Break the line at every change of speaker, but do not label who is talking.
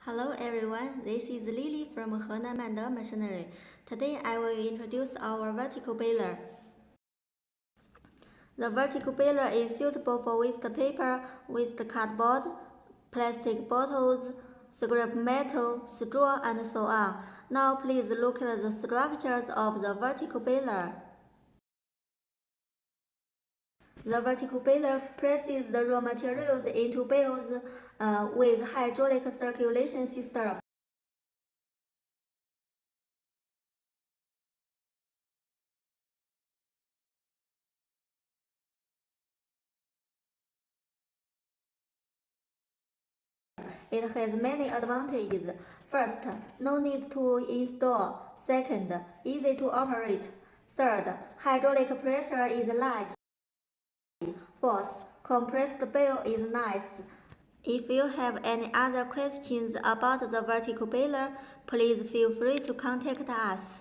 Hello everyone, this is Lily from Henan Mande Machinery. Today I will introduce our vertical baler. The vertical baler is suitable for waste paper, waste cardboard, plastic bottles, scrap metal, straw, and so on. Now please look at the structures of the vertical baler. The vertical baler presses the raw materials into bales with hydraulic circulation system. It has many advantages. First, no need to install. Second, easy to operate. Third, hydraulic pressure is light. Fourth, compressed bale is nice. If you have any other questions about the vertical baler, please feel free to contact us.